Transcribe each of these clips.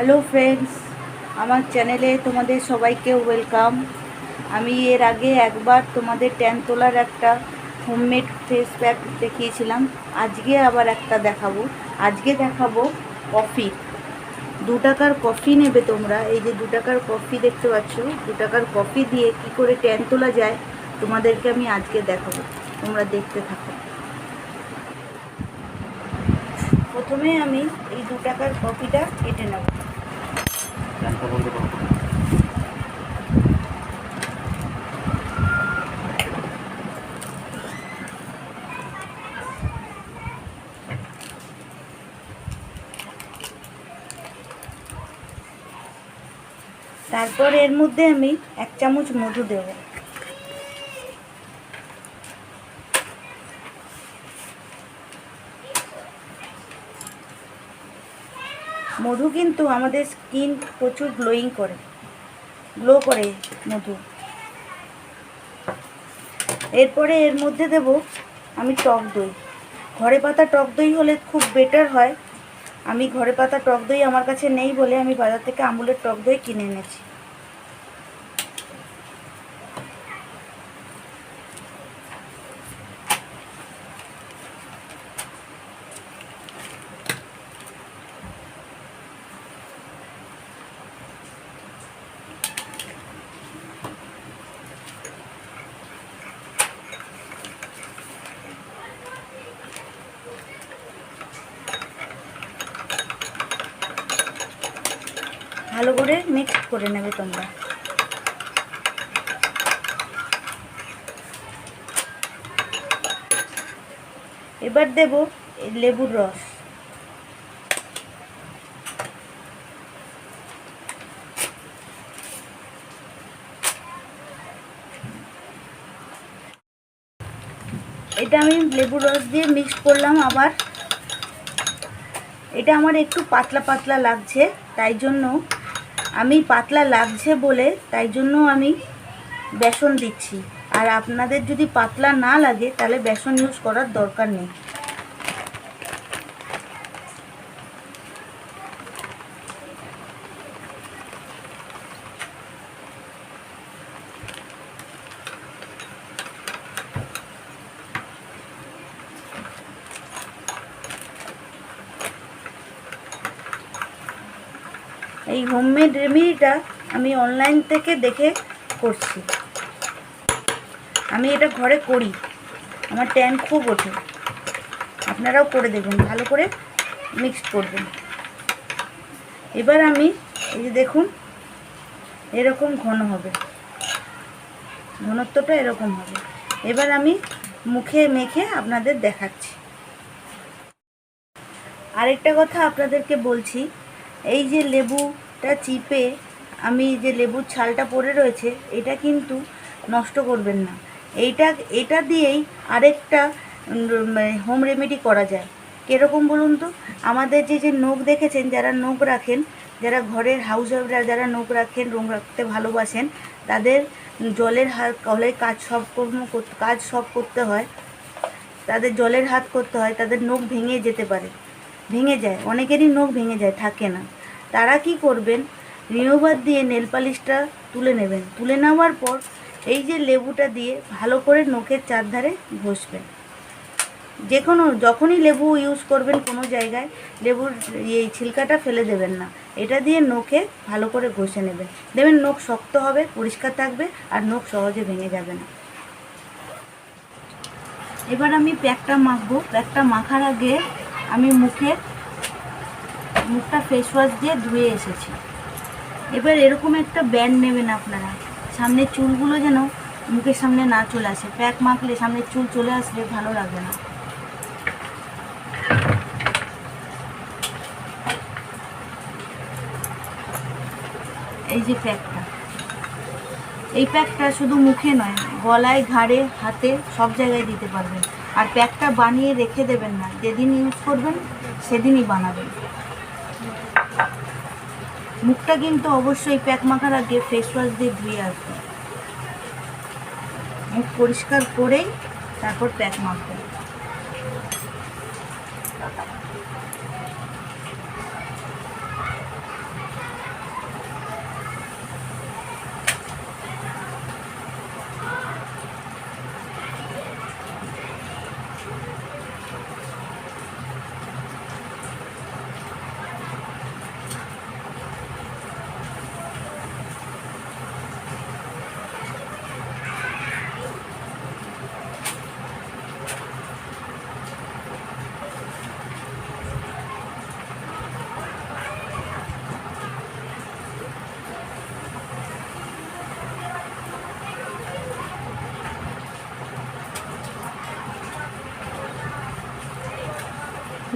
Hello friends, আমার চ্যানেলে তোমাদের সবাইকে ওয়েলকাম। আমি এর আগে একবার তোমাদের ট্যান তোলার একটা হোমমেড ফেস প্যাক দেখিয়েছিলাম। আজকে আবার একটা দেখাবো। আজকে দেখাবো কফি। 2 টাকার কফি নেবে তোমরা। এই যে 2 টাকার কফি দেখতে পাচ্ছ, 2 টাকার কফি দিয়ে কি করে ট্যান তোলা যায় তোমাদেরকে আমি আজকে দেখাবো। তোমরা দেখতে থাকো। প্রথমে আমি এই 2 টাকার কফিটা কেটে নেব। তারপর এর মধ্যে আমি 1 চামচ মধু দেব। মধু কিন্তু আমাদের স্কিন প্রচুর গ্লো করে মধু। এরপরে এর মধ্যে দেব আমি টক দই। ঘরে পাতা টক দই হলে খুব বেটার হয়। আমি ঘরে পাতা টক দই আমার কাছে নেই বলে আমি বাজার থেকে আমুলের টক দই কিনে এনেছি। ভালো করে মিক্স করে নেবে তোমরা। এবার দেব লেবুর রস। এটা আমি লেবুর রস দিয়ে মিক্স করলাম। আবার এটা আমার একটু পাতলা পাতলা লাগছে, তাই জন্য আমি বেসন দিচ্ছি। আর আপনাদের যদি পাতলা না লাগে তাহলে বেসন ইউজ করার দরকার নেই। এই হোমমেড রেমেডিটা আমি অনলাইন থেকে দেখে করছি। আমি এটা ঘরে করি, আমার ট্যান খুব ওঠে। আপনারাও করে দেবেন, ভালো করে মিক্সড করবেন। এবার আমি এই যে দেখুন এরকম ঘন হবে, ঘনত্বটা এরকম হবে। এবার আমি মুখে মেখে আপনাদের দেখাচ্ছি। আরেকটা কথা আপনাদেরকে বলছি, এই যে লেবুটা চিপে আমি যে লেবুর ছালটা পড়ে রয়েছে এটা কিন্তু নষ্ট করবেন না। এটা দিয়েই আরেকটা হোম রেমেডি করা যায়। কীরকম বলুন তো? আমাদের যে নখ দেখেছেন, যারা নখ রাখেন, যারা ঘরের হাউস ওয়াইফরা যারা নখ রাখেন, রং রাখতে ভালোবাসেন, তাদের জলের হাত কলে কাজ সব করতে হয়, তাদের জলের হাত করতে হয়, তাদের নখ ভেঙে যায়, অনেকেরই নখ ভেঙে যায়, থাকে না। তারা কি করবেন, রিমুভার দিয়ে নেল পালিশটা তুলে নেবেন। তুলে নেওয়ার পর এই যে লেবুটা দিয়ে ভালো করে নখের চারধারে ঘষবেন। যখনই লেবু ইউজ করবেন কোনো জায়গায়, লেবুর এই ছিলকাটা ফেলে দেবেন না। এটা দিয়ে নখে ভালো করে ঘষে নেবেন। দেখবেন নখ শক্ত হবে, পরিষ্কার থাকবে, আর নখ সহজে ভেঙে যাবে না। এবার আমি প্যাকটা মাখবো। প্যাকটা মাখার আগে আমি মুখটা ফেস ওয়াশ দিয়ে ধুয়ে এসেছি। এবার এরকম একটা ব্যান্ড নেবেন আপনারা, সামনের চুলগুলো যেন মুখের সামনে না চলে আসে। প্যাক মাখলে সামনের চুল চলে আসলে ভালো লাগে না। এই যে এই প্যাকটা শুধু মুখে নয়, গলায়, ঘাড়ে, হাতে সব জায়গায় দিতে পারবেন। আর প্যাকটা বানিয়ে রেখে দেবেন না, যেদিন ইউজ করবেন সেদিনই বানাবেন। মুখটা কিন্তু অবশ্যই প্যাক মাখার আগে ফেস ওয়াশ দিয়ে ধুয়ে আসবেন। মুখ পরিষ্কার করেই তারপর প্যাক মাখবেন।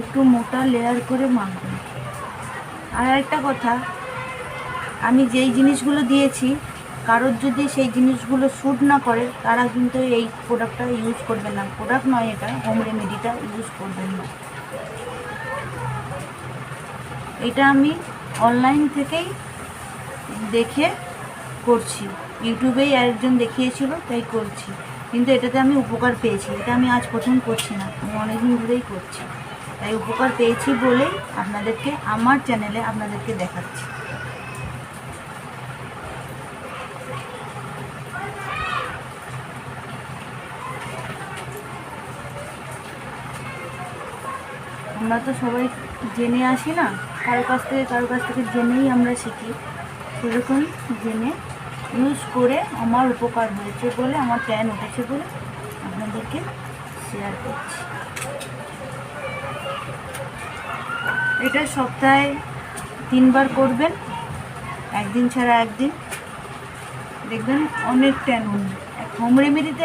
একটু মোটা লেয়ার করে মাখবেন। আর একটা কথা, আমি যেই জিনিসগুলো দিয়েছি কারোর যদি সেই জিনিসগুলো শ্যুট না করে তারা কিন্তু এই প্রোডাক্টটা ইউজ করবেন না। প্রোডাক্ট নয়, এটা হোম রেমেডিটা ইউজ করবেন না। এটা আমি অনলাইন থেকেই দেখে করছি, ইউটিউবেই আরেকজন দেখিয়েছিল তাই করছি, কিন্তু এটাতে আমি উপকার পেয়েছি। এটা আমি আজ প্রথম করছি না, আমি অনেকদিন ধরেই করছি, তাই উপকার পেয়েছি বলেই আপনাদেরকে আমার চ্যানেলে আপনাদেরকে দেখাচ্ছি। আমরা তো সবাই জেনে আসি না, কারো কাছ থেকে জেনেই আমরা শিখি। সেরকম জেনে ইউজ করে আমার উপকার হয়েছে বলে, আমার ট্যান উঠেছে বলে আপনাদেরকে শেয়ার করছি। এটা সপ্তাহে 3 বার করবেন, একদিন ছাড়া একদিন, দেখবেন অনেক ট্যান উঠবে। হোম রেমেডিতে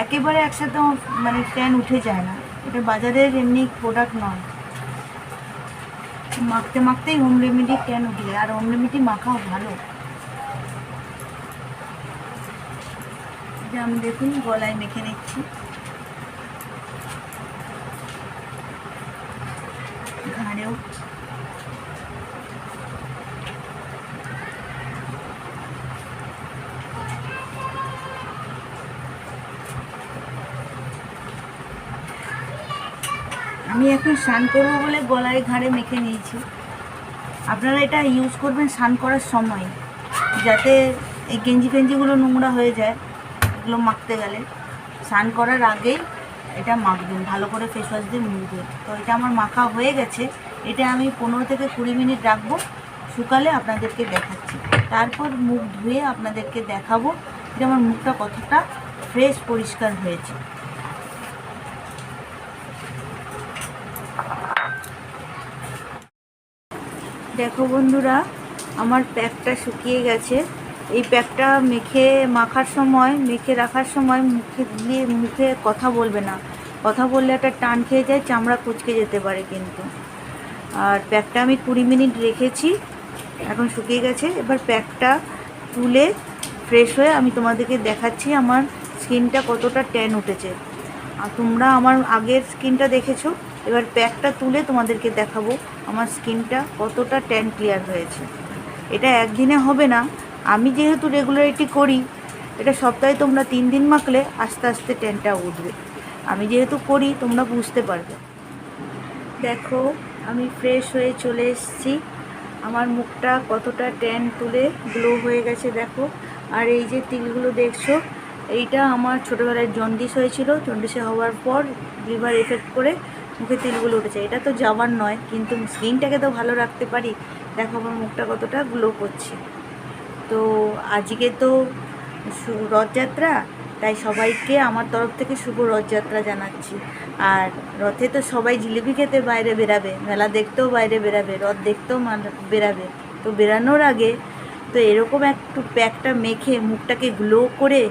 একেবারে একসাথে মানে ট্যান উঠে যায় না, এটা বাজারের এমনি প্রোডাক্ট নয়। মাখতে মাখতেই হোম রেমেডি ট্যান উঠে যায়, আর হোম রেমেডি মাখাও ভালো। আমি দেখুন গলায় মেখে নিচ্ছি, ঘাড়েও। আমি এখন স্নান করবো বলে গলায় ঘাড়ে মেখে নিয়েছি। আপনারা এটা ইউজ করবেন স্নান করার সময়, যাতে এই গেঞ্জিগুলো নোংরা হয়ে যায়, এগুলো মাখতে গেলে। স্নান করার আগেই এটা মাখবেন, ভালো করে ফেস ওয়াশ দিয়ে মুছবেন। তো এটা আমার মাখা হয়ে গেছে, এটা আমি 15 থেকে 20 মিনিট রাখবো, শুকালে আপনাদেরকে দেখাচ্ছি। তারপর মুখ ধুয়ে আপনাদেরকে দেখাবো যে আমার মুখটা কতটা ফ্রেশ পরিষ্কার হয়েছে। দেখো বন্ধুরা, আমার প্যাকটা শুকিয়ে গেছে। এই প্যাকটা মেখে রাখার সময় মুখে কথা বলবে না, কথা বললে একটা টান খেয়ে যায়, চামড়া কুঁচকে যেতে পারে কিন্তু। আর প্যাকটা আমি 20 মিনিট রেখেছি, এখন শুকিয়ে গেছে। এবার প্যাকটা তুলে ফ্রেশ হয়ে আমি তোমাদেরকে দেখাচ্ছি আমার স্কিনটা কতটা ট্যান উঠেছে। আর তোমরা আমার আগের স্কিনটা দেখেছো, এবার প্যাকটা তুলে তোমাদেরকে দেখাবো আমার স্কিনটা কতটা ট্যান ক্লিয়ার হয়েছে। এটা একদিনে হবে না, আমি যেহেতু রেগুলারিটি করি, এটা সপ্তাহে তোমরা 3 দিন মাখলে আস্তে আস্তে ট্যানটা উঠবে। আমি যেহেতু করি তোমরা বুঝতে পারবে। দেখো আমি ফ্রেশ হয়ে চলে এসেছি, আমার মুখটা কতটা ট্যান তুলে গ্লো হয়ে গেছে দেখো। আর এই যে তিলগুলো দেখছো, এইটা আমার ছোটোবেলায় জন্ডিস হয়েছিল, জন্ডিসে হওয়ার পর লিভার এফেক্ট করে মুখে তিলগুলো উঠেছে। এটা তো যাওয়ার নয়, কিন্তু স্কিনটাকে তো ভালো রাখতে পারি। দেখো আমার মুখটা কতটা গ্লো করছে। তো আজকে তো রথযাত্রা, তাই সবাইকে আমার তরফ থেকে শুভ রথযাত্রা জানাচ্ছি। আর রথে তো সবাই জিলিপি খেতে বাইরে বেরাবে, মেলা দেখতেও বাইরে বেরাবে, রথ দেখতেও বেরাবে। তো বেরানোর আগে তো এরকম একটু প্যাকটা মেখে মুখটাকে গ্লো করে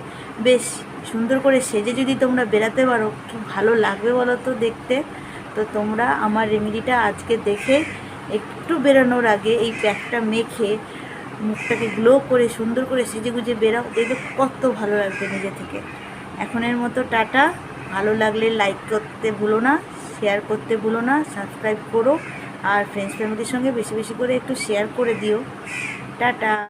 বেশ সুন্দর করে সেজে যদি তোমরা বেরাতে পারো, কি ভালো লাগবে বলো তো দেখতে। তো তোমরা আমার রেমেডিটা আজকে দেখে একটু বেরোনোর আগে এই প্যাকটা মেখে মুখটাকে গ্লো করে সুন্দর করে সেজে গুজে বেরাও, দেখবে কত ভালো লাগবে নিজে থেকে। এখনের মতো টাটা। ভালো লাগলে লাইক করতে ভুলো না, শেয়ার করতে ভুলো না, সাবস্ক্রাইব করো, আর ফ্রেন্ডস ফ্যামিলির সঙ্গে বেশি বেশি করে একটু শেয়ার করে দিও। টাটা।